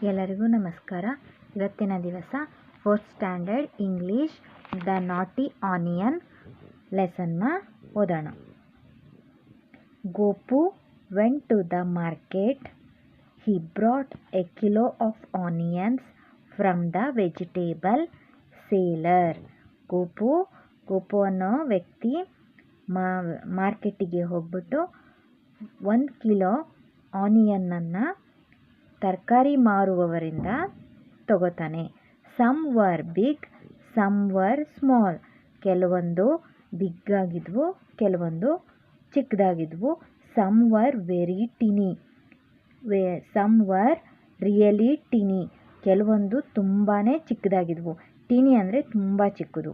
ಎಲ್ಲರಿಗೂ ನಮಸ್ಕಾರ. ಇವತ್ತಿನ ದಿವಸ 4th standard English the naughty onion ಲೆಸನ್ನ ಓದೋಣ. Gopu went to the market. He brought a kilo of onions from the vegetable seller. Gopu ಅನ್ನೋ ವ್ಯಕ್ತಿ ಮಾರ್ಕೆಟಿಗೆ ಹೋಗ್ಬಿಟ್ಟು 1 ಕಿಲೋ ಆನಿಯನ್ನನ್ನು ತರಕಾರಿ ಮಾರುವವರಿಂದ ತಗೋತಾನೆ. Some were big, some were small. ಕೆಲವೊಂದು ಬಿಗ್ ಆಗಿದ್ವು, ಕೆಲವೊಂದು ಚಿಕ್ಕದಾಗಿದ್ವು. Some were very tiny, some were really tiny. ಕೆಲವೊಂದು ತುಂಬಾ ಚಿಕ್ಕದಾಗಿದ್ವು. ಟಿನಿ ಅಂದರೆ ತುಂಬ ಚಿಕ್ಕದು.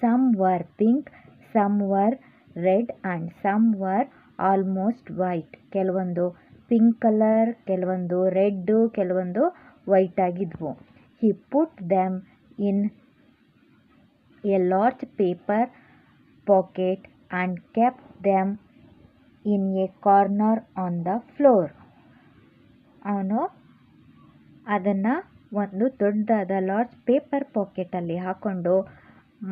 Some were pink, some were red and some were almost white. ಕೆಲವೊಂದು ಪಿಂಕ್ ಕಲರ್, ಕೆಲವೊಂದು ರೆಡ್ಡು, ಕೆಲವೊಂದು ವೈಟ್ ಆಗಿದ್ವು. He put them in a large paper packet and kept them in a corner on the floor. ಅವನು ಅದನ್ನು ಒಂದು ದೊಡ್ಡದಾದ large paper ಪಾಕೆಟಲ್ಲಿ ಹಾಕ್ಕೊಂಡು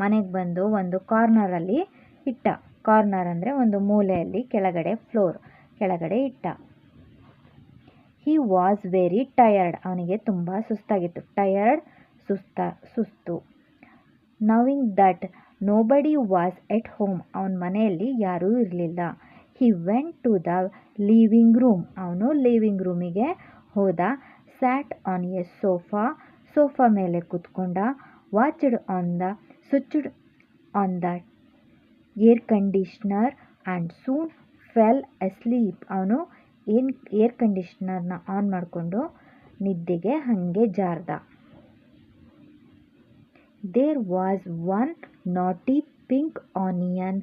ಮನೆಗೆ ಬಂದು ಒಂದು ಕಾರ್ನರಲ್ಲಿ ಇಟ್ಟ. ಕಾರ್ನರ್ ಅಂದರೆ ಒಂದು ಮೂಲೆಯಲ್ಲಿ ಕೆಳಗಡೆ, ಫ್ಲೋರ್ ಕೆಳಗಡೆ ಇಟ್ಟ. He was very tired. ಅವನಿಗೆ ತುಂಬ ಸುಸ್ತಾಗಿತ್ತು. ಟಯರ್ಡ್ ಸುಸ್ತು. Knowing that nobody was at home. ಅವನ ಮನೆಯಲ್ಲಿ ಯಾರೂ ಇರಲಿಲ್ಲ. He went to the living room. ಅವನು ಲಿವಿಂಗ್ ರೂಮಿಗೆ ಹೋದ. ಸ್ಯಾಟ್ ಆನ್ ಎ ಸೋಫಾ ಮೇಲೆ ಕೂತ್ಕೊಂಡ. Switched on the air conditioner and soon fell asleep. ಅವನು ಏರ್ ಕಂಡೀಷ್ನರ್ನ ಆನ್ ಮಾಡಿಕೊಂಡು ನಿದ್ದೆಗೆ ಹಾಗೆ ಜಾರ್ದ. There was one naughty pink onion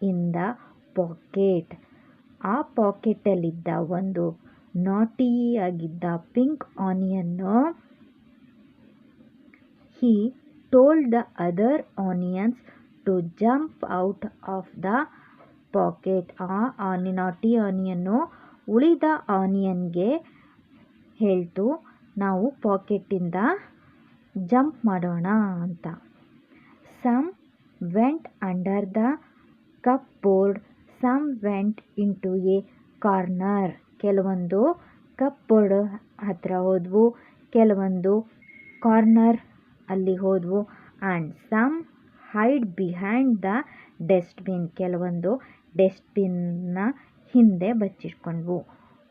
in the packet. ಆ ಪಾಕೆಟಲ್ಲಿದ್ದ ಒಂದು ನಾಟಿಯಾಗಿದ್ದ pink onion he told the other onions to jump out of the packet. ಆ ನಾಟಿ ಆನಿಯನ್ನು ಉಳಿದ ಆನಿಯನ್ಗೆ ಹೇಳ್ತು, ನಾವು ಪಾಕೆಟಿಂದ ಜಂಪ್ ಮಾಡೋಣ ಅಂತ. Some went under the cupboard, some went into a corner. ಕೆಲವೊಂದು ಕಪ್ ಬೋರ್ಡ್ ಹತ್ರ ಹೋದ್ವು, ಕೆಲವೊಂದು ಕಾರ್ನರ್ ಅಲ್ಲಿ ಹೋದ್ವು. And some hide behind the dustbin. ಕೆಲವೊಂದು ಡಸ್ಟ್ಬಿನ್ನ ಹಿಂದೆ ಬಚ್ಚಿಟ್ಕೊಂಡ್ವು.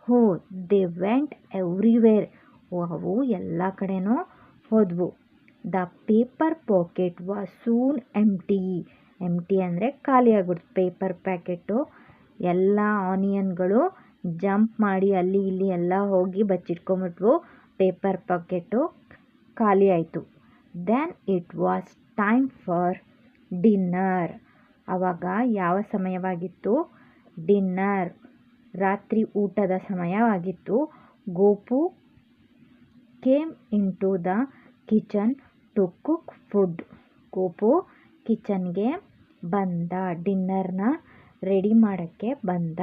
ಹೋ ದೇ ವೆಂಟ್ ಎವ್ರಿವೇರ್. ಅವು ಎಲ್ಲ ಕಡೆನೂ ಹೋದ್ವು. The paper packet was soon empty. Empty ಅಂದರೆ ಖಾಲಿ ಆಗ್ಬಿಡ್ತು. ಪೇಪರ್ ಪ್ಯಾಕೆಟು ಎಲ್ಲ ಆನಿಯನ್ಗಳು ಜಂಪ್ ಮಾಡಿ ಅಲ್ಲಿ ಇಲ್ಲಿ ಎಲ್ಲ ಹೋಗಿ ಬಚ್ಚಿಟ್ಕೊಂಬಿಟ್ವು. ಪೇಪರ್ ಪಾಕೆಟು ಖಾಲಿ ಆಯಿತು. Then it was time for dinner. ಆವಾಗ ಯಾವ ಸಮಯವಾಗಿತ್ತು? ಡಿನ್ನರ್, ರಾತ್ರಿ ಊಟದ ಸಮಯವಾಗಿತ್ತು. Gopu came in to the kitchen to cook food. Gopu ಕಿಚನ್ಗೆ ಬಂದ, ಡಿನ್ನರ್ನ ರೆಡಿ ಮಾಡೋಕ್ಕೆ ಬಂದ.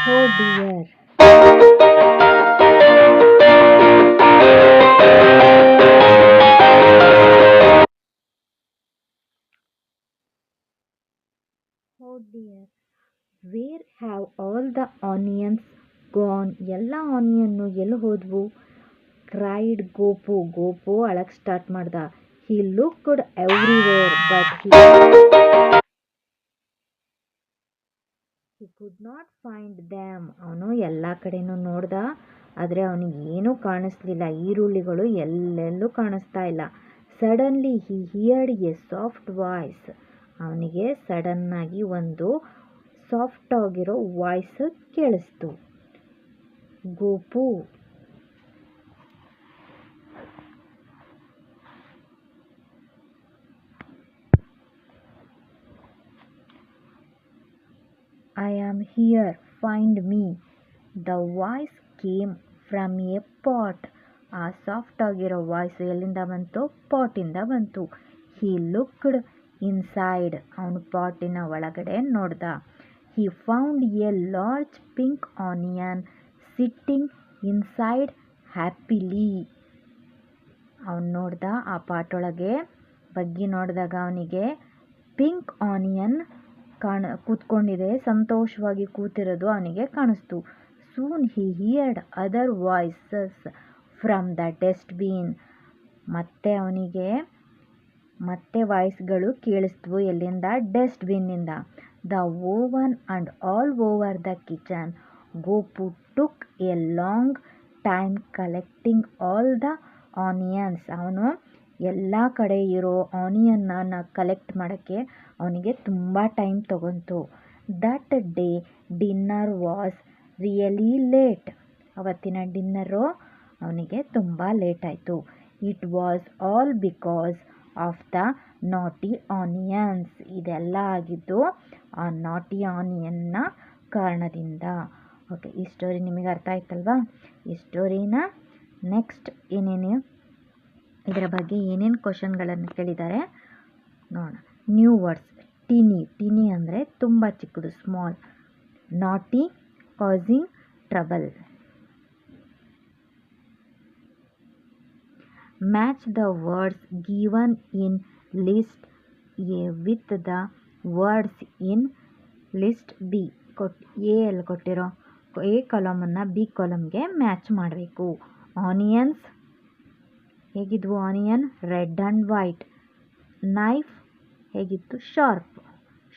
Oh dear, where have all the onions gone. ಎಲ್ಲ ಆನಿಯನ್ನು ಎಲ್ಲಿ ಹೋದ್ವು? ಕ್ರೈಡ್ ಗೋಪು. ಗೋಪು ಅಳಕ್ಕೆ ಸ್ಟಾರ್ಟ್ ಮಾಡ್ದ. He looked everywhere but he could not find them. ಅವನು ಎಲ್ಲ ಕಡೆನೂ ನೋಡ್ದ, ಆದರೆ ಅವನಿಗೆ ಏನೂ ಕಾಣಿಸ್ಲಿಲ್ಲ. ಈರುಳ್ಳಿಗಳು ಎಲ್ಲೆಲ್ಲೂ ಕಾಣಿಸ್ತಾ ಇಲ್ಲ. Suddenly he heard a soft voice. ಅವನಿಗೆ ಸಡನ್ನಾಗಿ ಒಂದು ಸಾಫ್ಟ್ ಆಗಿರೋ ವಾಯ್ಸ್ ಕೇಳಿಸ್ತು. Gopu, I am here, find me. The voice came from a pot. ಆ ಸಾಫ್ಟ್ ಆಗಿರೋ ವಾಯ್ಸ್ ಎಲ್ಲಿಂದ ಬಂತು? ಪಾಟಿಂದ ಬಂತು. He looked inside. ಅವನು ಪಾಟಿನ ಒಳಗಡೆ ನೋಡ್ದ. He found a large pink onion sitting inside happily. ಅವನು ನೋಡ್ದ ಆ ಪಾಟೊಳಗೆ ಬಗ್ಗಿ ನೋಡಿದಾಗ ಅವನಿಗೆ ಪಿಂಕ್ ಆನಿಯನ್ ಕೂತ್ಕೊಂಡಿದೆ, ಸಂತೋಷವಾಗಿ ಕೂತಿರೋದು ಅವನಿಗೆ ಕಾಣಿಸ್ತು. Soon he heard other voices from the dustbin. ಮತ್ತೆ ಅವನಿಗೆ ಮತ್ತೆ ವಾಯ್ಸ್ಗಳು ಕೇಳಿಸ್ತು. ಎಲ್ಲಿಂದ? ಡಸ್ಟ್ಬಿನ್ನಿಂದ. The oven and all over the kitchen. Gopu took a long time collecting all the onions. ಅವನು ಎಲ್ಲ ಕಡೆ ಇರೋ ಆನಿಯನ್ನ ಕಲೆಕ್ಟ್ ಮಾಡೋಕ್ಕೆ ಅವನಿಗೆ ತುಂಬ ಟೈಮ್ ತಗೊಂತು. That day dinner was really late. ಅವತ್ತಿನ ಡಿನ್ನರು ಅವನಿಗೆ ತುಂಬ ಲೇಟ್ ಆಯಿತು. It was all because of the naughty onions. ಇದೆಲ್ಲ ಆಗಿದ್ದು ಆ ನಾಟಿ ಆನಿಯನ್ನ ಕಾರಣದಿಂದ. ಓಕೆ, ಈ ಸ್ಟೋರಿ ನಿಮಗೆ ಅರ್ಥ ಆಯ್ತಲ್ವಾ? ಈ ಸ್ಟೋರಿನ ನೆಕ್ಸ್ಟ್ ಏನೇನು ಇದರ ಬಗ್ಗೆ ಏನೇನು ಕ್ವಶನ್ಗಳನ್ನು ಕೇಳಿದ್ದಾರೆ ನೋಡೋಣ. New words. ಟಿನಿ. ಟಿನಿ ಅಂದರೆ ತುಂಬ ಚಿಕ್ಕದು, small. Naughty, causing trouble. Match the words given in list A with the words in list B. A ಅಲ್ಲಿ ಕೊಟ್ಟಿರೋ ಎ ಕಾಲಮನ್ನು ಬಿ ಕಾಲಮ್ಗೆ ಮ್ಯಾಚ್ ಮಾಡಬೇಕು. ಆನಿಯನ್ಸ್ ಹೇಗಿದ್ವು? Onion red and white. Knife ಹೇಗಿತ್ತು? ಶಾರ್ಪ್.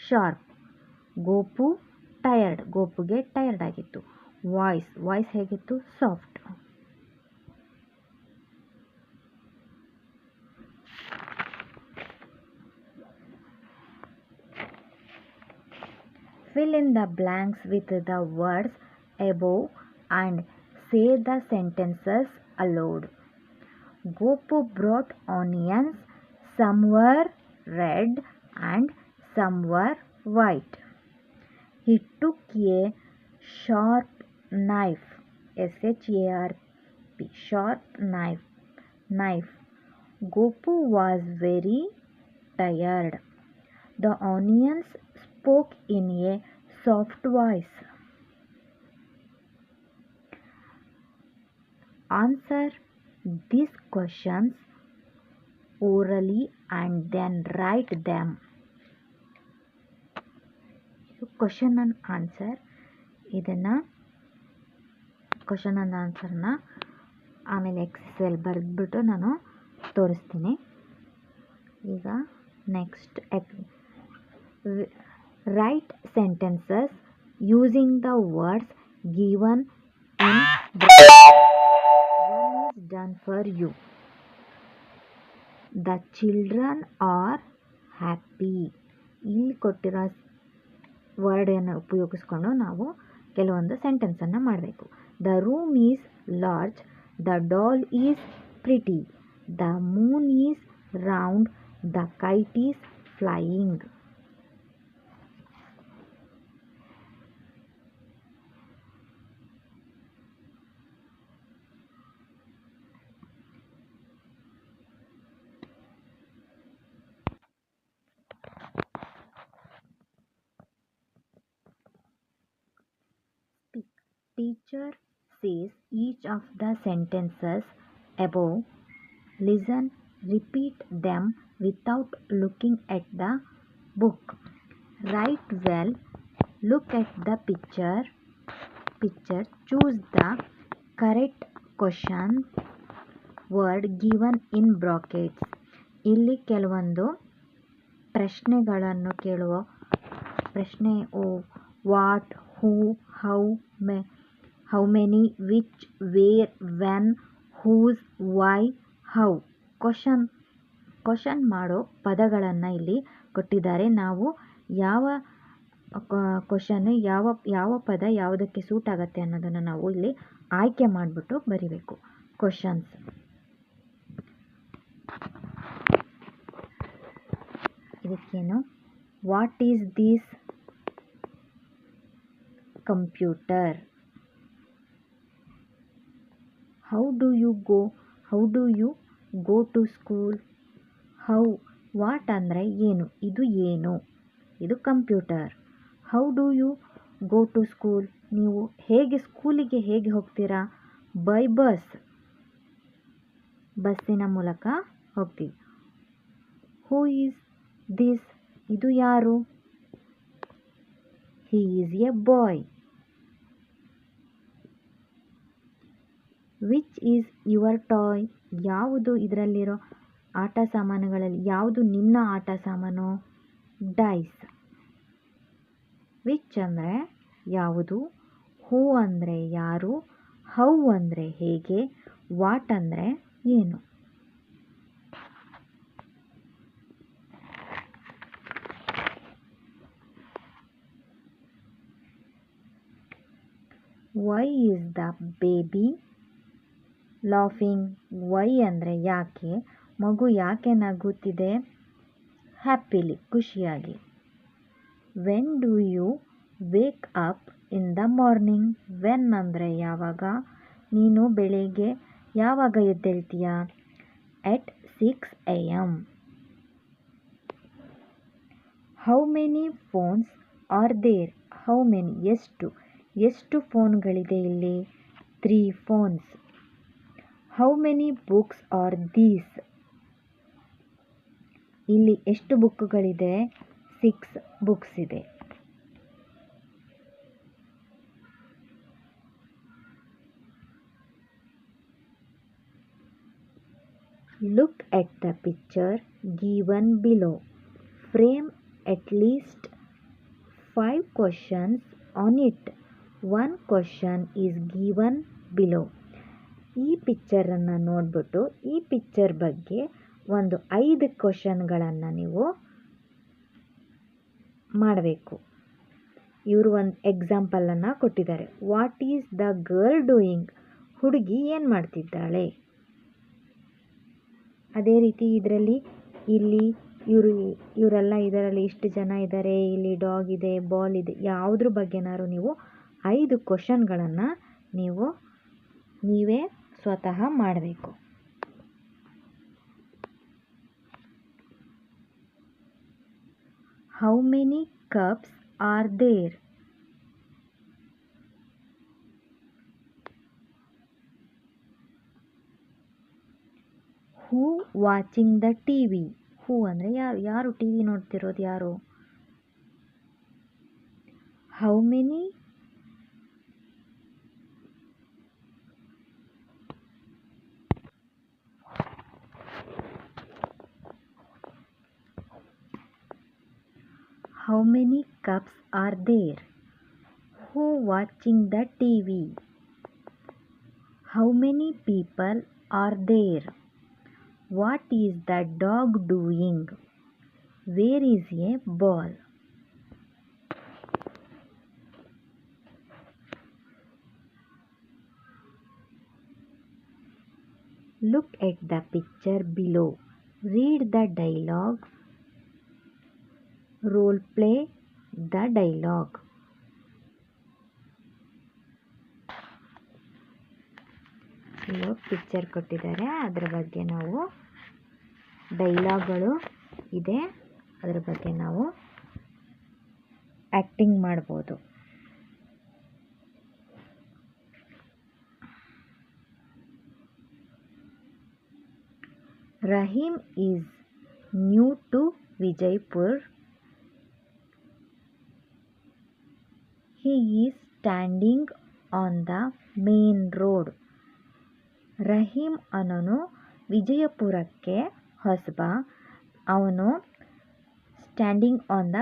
ಶಾರ್ಪ್. ಗೋಪು ಟಯರ್ಡ್. ಗೋಪುಗೆ ಟಯರ್ಡ್ ಆಗಿತ್ತು. Voice. Voice ಹೇಗಿತ್ತು? Soft. Fill in the blanks with the words above and say the sentences aloud. Gopu brought onions. Some were red and some were white. He took a sharp knife. S-H-A-R-P. Sharp knife. Knife. Gopu was very tired. The onions spoke in a soft voice. Answer these questions orally and then write them. Question and answer. ಇದನ್ನು question and ಆನ್ಸರ್ನ ಆಮೇಲೆ exercise ಬರೆದ್ಬಿಟ್ಟು ನಾನು ತೋರಿಸ್ತೀನಿ. ಈಗ next write sentences using the words given in brackets. One is done for you. The children are happy. ಇಲ್ಲಿ ಕೊಟ್ಟಿರೋ ವರ್ಡನ್ನು ಉಪಯೋಗಿಸ್ಕೊಂಡು ನಾವು ಕೆಲವೊಂದು ಸೆಂಟೆನ್ಸನ್ನು ಮಾಡಬೇಕು. The room is large. The doll is pretty. The moon is round. The kite is flying. Teacher says each of the sentences above. Listen, repeat them without looking at the book. Write well. Look at the picture. Choose the correct question word given in brackets. ಇಲ್ಲಿ ಕೆಲವೊಂದು ಪ್ರಶ್ನೆಗಳನ್ನು ಕೇಳುವ ಪ್ರಶ್ನೆ what, who, how many, which, where, when, whose, why, how. Question ಮಾಡೋ ಪದಗಳನ್ನು ಇಲ್ಲಿ ಕೊಟ್ಟಿದ್ದಾರೆ. ನಾವು ಯಾವ ಕ್ವಶನ್ ಯಾವ ಪದ ಯಾವುದಕ್ಕೆ ಸೂಟ್ ಆಗುತ್ತೆ ಅನ್ನೋದನ್ನು ನಾವು ಇಲ್ಲಿ ಆಯ್ಕೆ ಮಾಡಿಬಿಟ್ಟು ಬರಿಬೇಕು. ಕ್ವಶನ್ಸ್. ಇದಕ್ಕೇನು? What is this computer? How do you go to school? How. What ಅಂದರೆ ಏನು? ಇದು ಏನು? ಇದು computer. How do you go to school? ನೀವು ಸ್ಕೂಲಿಗೆ ಹೇಗೆ ಹೋಗ್ತೀರಾ? ಬೈ ಬಸ್, ಬಸ್ಸಿನ ಮೂಲಕ ಹೋಗ್ತೀವಿ. ಹೂ ಈಸ್ ದಿಸ್, ಇದು ಯಾರು? He is a boy. Which is your toy, ಯಾವುದು ಇದರಲ್ಲಿರೋ ಆಟ ಸಾಮಾನುಗಳಲ್ಲಿ ಯಾವುದು ನಿನ್ನ ಆಟ ಸಾಮಾನು? ಡೈಸ್. ವಿಚ್ ಅಂದರೆ ಯಾವುದು, ಹೂ ಅಂದರೆ ಯಾರು, ಹೌ ಅಂದರೆ ಹೇಗೆ, ವಾಟ್ ಅಂದರೆ ಏನು. Why is the baby laughing, why ಅಂದರೆ ಯಾಕೆ, ಮಗು ಯಾಕೆ ನಗುತ್ತಿದೆ? ಹ್ಯಾಪಿಲಿ, ಖುಷಿಯಾಗಿ. When do you wake up in the morning, when ಅಂದರೆ ಯಾವಾಗ, ನೀನು ಬೆಳಿಗ್ಗೆ ಯಾವಾಗ ಎದ್ದೇಳ್ತೀಯ? At 6 AM. How many phones are there, how many ಎಷ್ಟು ಫೋನ್ಗಳಿದೆ ಇಲ್ಲಿ? 3 phones. How many books are these, ಇಲ್ಲಿ ಎಷ್ಟು ಬುಕ್ಕುಗಳಿದೆ? 6 books ಇದೆ. Look at the picture given below. Frame at least 5 questions on it. One question is given below. ಈ ಪಿಕ್ಚರನ್ನು ನೋಡ್ಬಿಟ್ಟು ಈ ಪಿಕ್ಚರ್ ಬಗ್ಗೆ ಒಂದು 5 ಕ್ವಶನ್ಗಳನ್ನು ನೀವು ಮಾಡಬೇಕು. ಇವರು ಒಂದು ಎಕ್ಸಾಂಪಲನ್ನು ಕೊಟ್ಟಿದ್ದಾರೆ. What is the girl doing, ಹುಡುಗಿ ಏನು ಮಾಡ್ತಿದ್ದಾಳೆ? ಅದೇ ರೀತಿ ಇದರಲ್ಲಿ ಇಲ್ಲಿ ಇವರೆಲ್ಲ ಇದರಲ್ಲಿ ಇಷ್ಟು ಜನ ಇದ್ದಾರೆ, ಇಲ್ಲಿ ಡಾಗ್ ಇದೆ, ಬಾಲ್ ಇದೆ, ಯಾವುದ್ರ ಬಗ್ಗೆನಾದ್ರು ನೀವು 5 ಕ್ವಶನ್ಗಳನ್ನು ನೀವೇ ಸ್ವತಃ ಮಾಡಬೇಕು. How many cups are there, who watching the TV, who ಅಂದರೆ ಯಾರು ಟಿವಿ ನೋಡ್ತಿರೋದು ಯಾರು? How many cups are there? Who watching the TV? How many people are there? What is the dog doing? Where is a ball? Look at the picture below. Read the dialogue. Role play the dialogue. ಇಲ್ಲಿ picture ಕೊಟ್ಟಿದ್ದಾರೆ, ಅದರ ಬಗ್ಗೆ ನಾವು ಡೈಲಾಗ್ಗಳು ಇದೆ, ಅದರ ಬಗ್ಗೆ ನಾವು acting ಮಾಡ್ಬೋದು. Rahim is new to Vijaypur. He is standing on the main road. Rahim ಅನ್ನೋನು ವಿಜಯಪುರಕ್ಕೆ ಹೊಸಬ. ಅವನು ಸ್ಟ್ಯಾಂಡಿಂಗ್ ಆನ್ ದ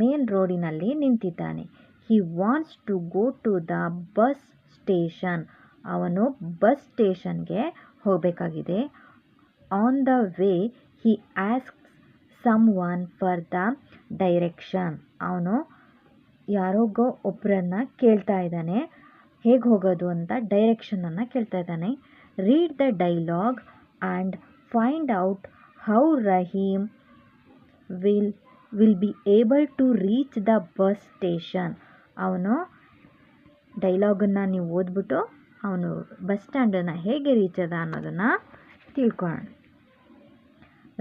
ಮೇನ್ ರೋಡಿನಲ್ಲಿ ನಿಂತಿದ್ದಾನೆ. He wants to go to the bus station. ಅವನು ಬಸ್ ಸ್ಟೇಷನ್ಗೆ ಹೋಗಬೇಕಾಗಿದೆ. On the way he asks someone for the direction. ಅವನು ಯಾರಿಗೋ ಒಬ್ಬರನ್ನ ಕೇಳ್ತಾ ಇದ್ದಾನೆ, ಹೇಗೆ ಹೋಗೋದು ಅಂತ ಡೈರೆಕ್ಷನನ್ನು ಕೇಳ್ತಾ ಇದ್ದಾನೆ. Read the dialogue and find out how Rahim will be able to reach the bus station. ಅವನು ಡೈಲಾಗನ್ನು ನೀವು ಓದ್ಬಿಟ್ಟು ಅವನು ಬಸ್ ಸ್ಟ್ಯಾಂಡನ್ನು ಹೇಗೆ ರೀಚ್ ಅದ ಅನ್ನೋದನ್ನು ತಿಳ್ಕೊಳ್ಳೋಣ.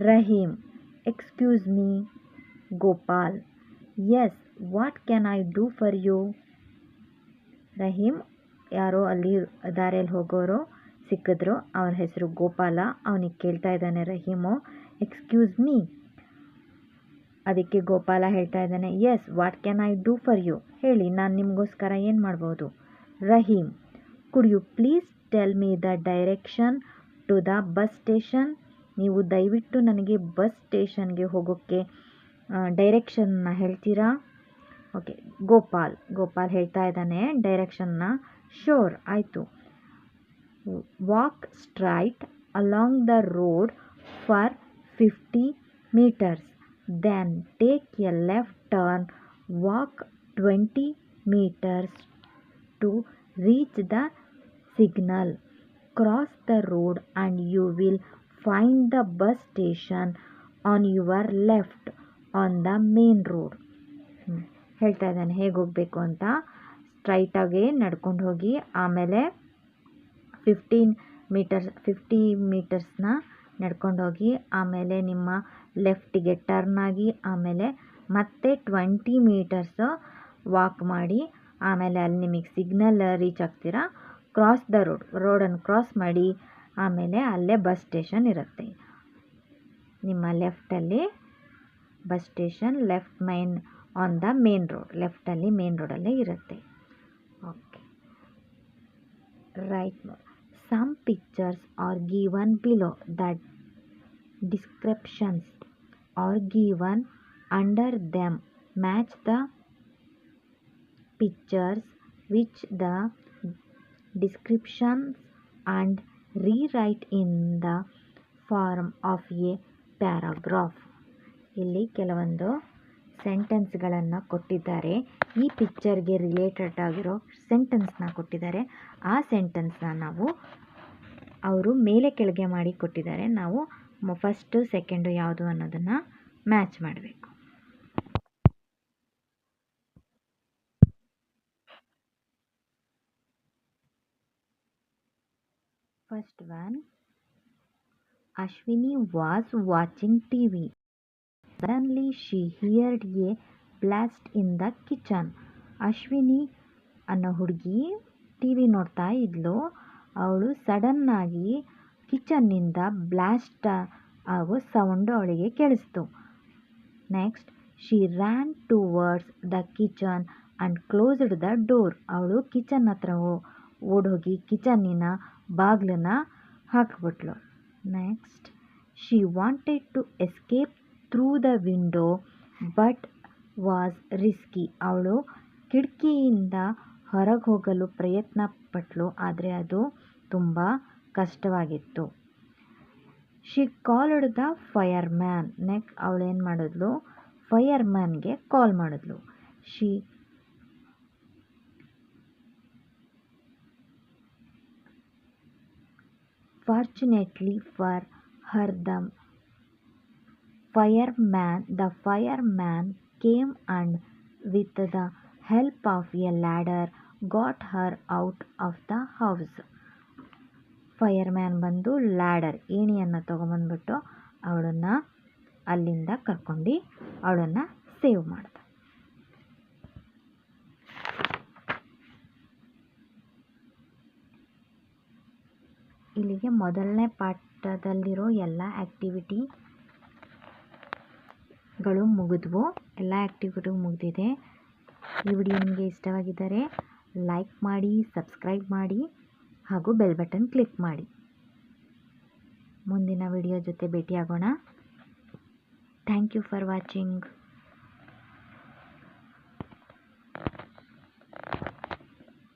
Rahim, excuse me. Gopal, yes, what can I do for you? Rahim, ಯಾರೋ ಅಲ್ಲಿ ದಾರಿಯಲ್ಲಿ ಹೋಗೋರು ಸಿಕ್ಕಿದ್ರು. ಅವನ ಹೆಸರು ಗೋಪಾಲ. ಅವನಿಗೆ ಕೇಳ್ತಾ ಇದ್ದಾನೆ ರಹೀಮು, ಎಕ್ಸ್ಕ್ಯೂಸ್ ಮೀ. ಅದಕ್ಕೆ ಗೋಪಾಲ ಹೇಳ್ತಾ ಇದ್ದಾನೆ, yes, what can I do for you? ಹೇಳಿ, ನಾನು ನಿಮಗೋಸ್ಕರ ಏನು ಮಾಡ್ಬೋದು? Rahim, could you please tell me the direction to the bus station? ನೀವು ದಯವಿಟ್ಟು ನನಗೆ ಬಸ್ ಸ್ಟೇಷನ್ಗೆ ಹೋಗೋಕ್ಕೆ ಡೈರೆಕ್ಷನ್ನ ಹೇಳ್ತೀರಾ? ಓಕೆ, ಗೋಪಾಲ್ ಹೇಳ್ತಾ ಇದ್ದಾನೆ ಡೈರೆಕ್ಷನ್ನ. ಶೋರ್, ಆಯಿತು. Walk straight along the road for 50 meters. Then take a left turn. Walk 20 meters to reach the signal. Cross the road and you will find the bus station on your left on the main road. ಹೇಳ್ತಾ ಇದ್ದಾನೆ ಹೇಗೆ ಹೋಗಬೇಕು ಅಂತ. ಸ್ಟ್ರೈಟಾಗಿ ನಡ್ಕೊಂಡು ಹೋಗಿ, ಆಮೇಲೆ 50 ಮೀಟರ್ಸ್ನ ನಡ್ಕೊಂಡು ಹೋಗಿ, ಆಮೇಲೆ ನಿಮ್ಮ ಲೆಫ್ಟಿಗೆ ಟರ್ನ್ ಆಗಿ, ಆಮೇಲೆ ಮತ್ತೆ 20 ಮೀಟರ್ಸ್ ವಾಕ್ ಮಾಡಿ, ಆಮೇಲೆ ಅಲ್ಲಿ ನಿಮಗೆ ಸಿಗ್ನಲ್ ರೀಚ್ ಆಗ್ತೀರಾ. ಕ್ರಾಸ್ ದ ರೋಡನ್ನು ಕ್ರಾಸ್ ಮಾಡಿ, ಆಮೇಲೆ ಅಲ್ಲೇ ಬಸ್ ಸ್ಟೇಷನ್ ಇರುತ್ತೆ. ನಿಮ್ಮ ಲೆಫ್ಟಲ್ಲಿ bus station, left on the main road, ಲೆಫ್ಟಲ್ಲಿ ಮೇನ್ ರೋಡಲ್ಲೇ ಇರುತ್ತೆ. Okay, right. Some pictures are given below. The descriptions are given under them. Match the pictures with the descriptions and rewrite in the form of a paragraph. ಇಲ್ಲಿ ಕೆಲವೊಂದು ಸೆಂಟೆನ್ಸ್ಗಳನ್ನು ಕೊಟ್ಟಿದ್ದಾರೆ. ಈ ಪಿಕ್ಚರ್ಗೆ related ಆಗಿರೋ ಸೆಂಟೆನ್ಸ್ನ ಕೊಟ್ಟಿದ್ದಾರೆ. ಆ ಸೆಂಟೆನ್ಸ್ನ ನಾವು ಅವರು ಮೇಲೆ ಕೆಳಗೆ ಮಾಡಿ ಕೊಟ್ಟಿದ್ದಾರೆ. ನಾವು ಫಸ್ಟು ಸೆಕೆಂಡು ಯಾವುದು ಅನ್ನೋದನ್ನು ಮ್ಯಾಚ್ ಮಾಡಬೇಕು. First one, Ashwini was watching TV. Suddenly she heard a blast in the kitchen. Ashwini ಅನ್ನೋ ಹುಡುಗಿ TV ನೋಡ್ತಾ ಇದ್ಲು. ಅವಳು ಸಡನ್ನಾಗಿ ಕಿಚನ್ನಿಂದ ಬ್ಲಾಸ್ಟ್ ಆಗೋ ಸೌಂಡು ಅವಳಿಗೆ ಕೇಳಿಸ್ತು. Next, she ran towards the kitchen and closed the door. ಅವಳು ಕಿಚನ್ ಹತ್ರ ಓಡೋಗಿ ಕಿಚನ್ನಿನ ಬಾಗಿಲನ್ನ ಹಾಕಿಬಿಟ್ಲು. Next, she wanted to escape through the window but was risky. ಅವಳು ಕಿಟಕಿಯಿಂದ ಹೊರಗೆ ಹೋಗಲು ಪ್ರಯತ್ನ ಪಟ್ಲು, ಆದರೆ ಅದು ತುಂಬ ಕಷ್ಟವಾಗಿತ್ತು. She called the fireman. ಅವಳೇನು ಮಾಡಿದ್ಲು, ಫೈರ್ಮ್ಯಾನ್ಗೆ ಕಾಲ್ ಮಾಡಿದ್ಲು. She fortunately for her the fireman came and with the help of a ladder got her out of the house. Fireman ಬಂದು ಲ್ಯಾಡರ್, ಏಣಿಯನ್ನು ತೊಗೊಂಬಂದ್ಬಿಟ್ಟು ಅವಳನ್ನು ಅಲ್ಲಿಂದ ಕರ್ಕೊಂಡು ಅವಳನ್ನು ಸೇವ್ ಮಾಡ್ದ. ಇಲ್ಲಿಗೆ ಮೊದಲನೇ ಪಾಠದಲ್ಲಿರೋ ಎಲ್ಲ ಆ್ಯಕ್ಟಿವಿಟಿಗಳು ಮುಗಿದ್ವು. ಎಲ್ಲ ಆ್ಯಕ್ಟಿವಿಟಿ ಮುಗಿದಿದೆ. ಈ ವಿಡಿಯೋ ನಿಮಗೆ ಇಷ್ಟವಾಗಿದ್ದರೆ ಲೈಕ್ ಮಾಡಿ, ಸಬ್ಸ್ಕ್ರೈಬ್ ಮಾಡಿ ಹಾಗೂ ಬೆಲ್ ಬಟನ್ ಕ್ಲಿಕ್ ಮಾಡಿ. ಮುಂದಿನ ವಿಡಿಯೋ ಜೊತೆ ಭೇಟಿಯಾಗೋಣ. Thank you for watching.